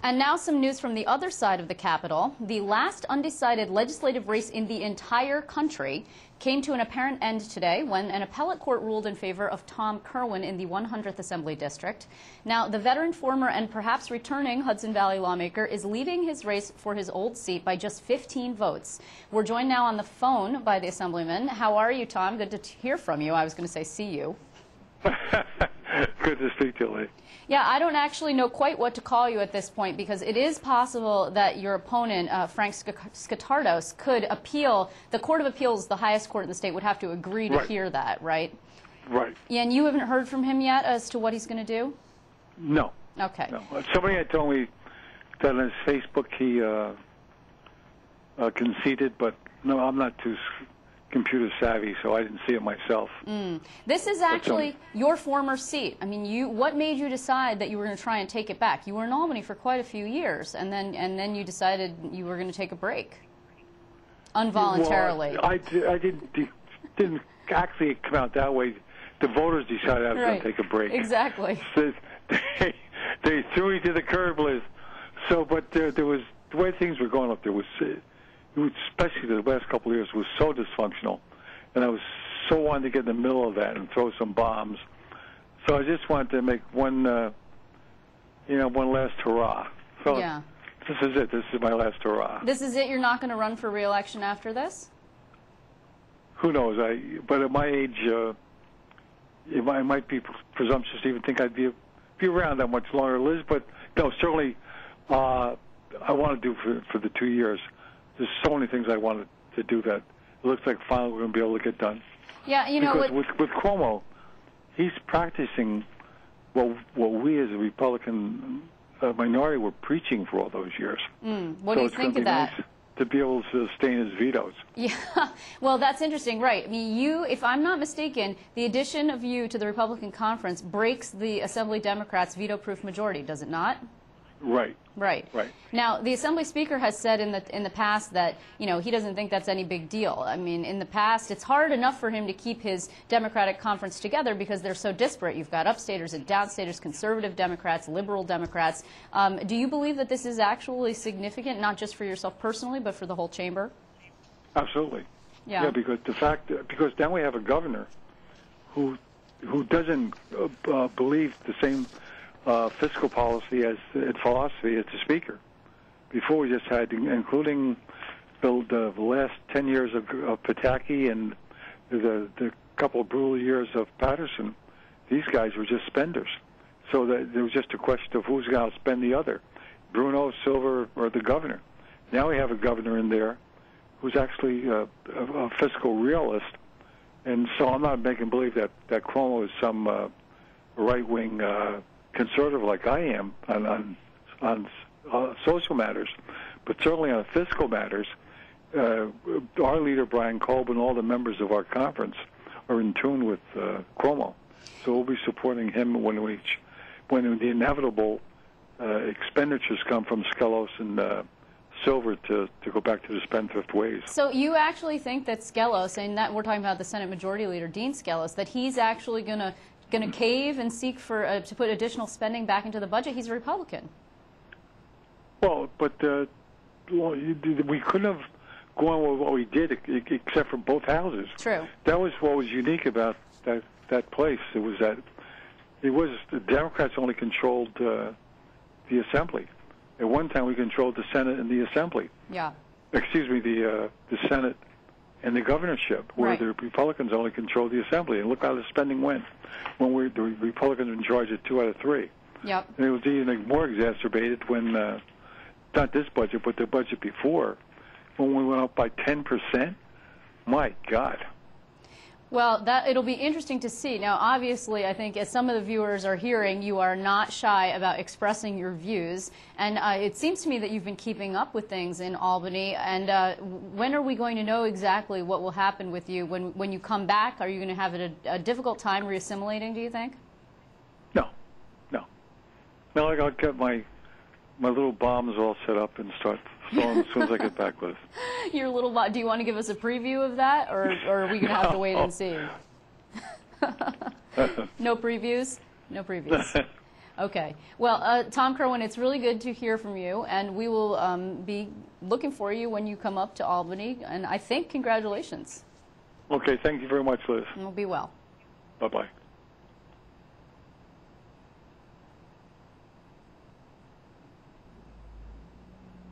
And now some news from the other side of the Capitol. The last undecided legislative race in the entire country came to an apparent end today when an appellate court ruled in favor of Tom Kirwan in the 100th Assembly District. Now, the veteran, former, and perhaps returning Hudson Valley lawmaker is leading his race for his old seat by just 15 votes. We're joined now on the phone by the Assemblyman. How are you, Tom? Good to hear from you. I was going to say see you. Good to speak to you, Lee. Yeah, I don't actually know quite what to call you at this point because it is possible that your opponent, Frank Skatardos, could appeal. The Court of Appeals, the highest court in the state, would have to agree to hear that, right? Right. Yeah, and you haven't heard from him yet as to what he's going to do? No. Okay. No. Somebody had told me that on his Facebook he conceded, but no, I'm not too computer savvy, so I didn't see it myself. This is actually your former seat. I mean, what made you decide that you were going to try and take it back? You were in Albany for quite a few years, and then you decided you were going to take a break, involuntarily. Well, I didn't actually come out that way. The voters decided I was going to take a break. Exactly. So they threw me to the curb, Liz. So, but there was the way things were going up there was. Especially the last couple of years, was so dysfunctional, and I was so wanting to get in the middle of that and throw some bombs. So I just wanted to make one last hurrah. So yeah. This is it. This is my last hurrah. This is it. You're not going to run for re-election after this? Who knows? But at my age, it might be presumptuous to even think I'd be around that much longer, Liz. But no, certainly, I want to do for the 2 years. There's so many things I wanted to do that it looks like finally we're going to be able to get done. Yeah, you know, because with Cuomo, he's practicing what we as a Republican minority were preaching for all those years. What do you think of that? Nice to be able to sustain his vetoes. Yeah, well, that's interesting, right? I mean, if I'm not mistaken, the addition of you to the Republican conference breaks the Assembly Democrats' veto-proof majority, does it not? Right. Right. Right. Now, the Assembly Speaker has said in the past that, he doesn't think that's any big deal. I mean, in the past, it's hard enough for him to keep his Democratic conference together because they're so disparate. You've got upstaters and downstaters, conservative Democrats, liberal Democrats. Do you believe that this is actually significant, not just for yourself personally, but for the whole chamber? Absolutely. Yeah. Yeah, because now we have a governor who doesn't believe the same fiscal policy and philosophy as the Speaker. Before we just had, including the last 10 years of Pataki and the couple of brutal years of Patterson, these guys were just spenders. So that there was just a question of who's going to spend the other, Bruno, Silver, or the governor. Now we have a governor in there who's actually a fiscal realist, and so I'm not making believe that Cuomo is some right-wing conservative like I am on social matters, but certainly on fiscal matters, our leader Brian Kolb and all the members of our conference are in tune with Cuomo. So we'll be supporting him when the inevitable expenditures come from Skelos and Silver to go back to the spendthrift ways. So you actually think that Skelos, and that we're talking about the Senate Majority Leader Dean Skelos, that he's actually going to cave and seek to put additional spending back into the budget? He's a Republican. Well, but we couldn't have gone with what we did except for both houses. True. That was what was unique about that place. It was that the Democrats only controlled the Assembly. At one time, we controlled the Senate and the Assembly. Yeah. Excuse me, the Senate and the governorship, where the Republicans only controlled the Assembly. And look how the spending went when the Republicans were in charge of 2 out of 3. Yep. And it was even more exacerbated when, not this budget, but the budget before, when we went up by 10%. My God. Well, it'll be interesting to see. Now, obviously, I think as some of the viewers are hearing, you are not shy about expressing your views. And it seems to me that you've been keeping up with things in Albany. And when are we going to know exactly what will happen with you? When you come back, are you going to have a difficult time reassimilating, do you think? No. I'll get my little bombs all set up and start throwing as soon as I get back with us. Your little bomb. Do you want to give us a preview of that, or are we going to have to wait and see? No previews? No previews. Okay. Well, Tom Kirwan, it's really good to hear from you, and we will be looking for you when you come up to Albany. And I think congratulations. Okay. Thank you very much, Liz. And we'll be well. Bye-bye.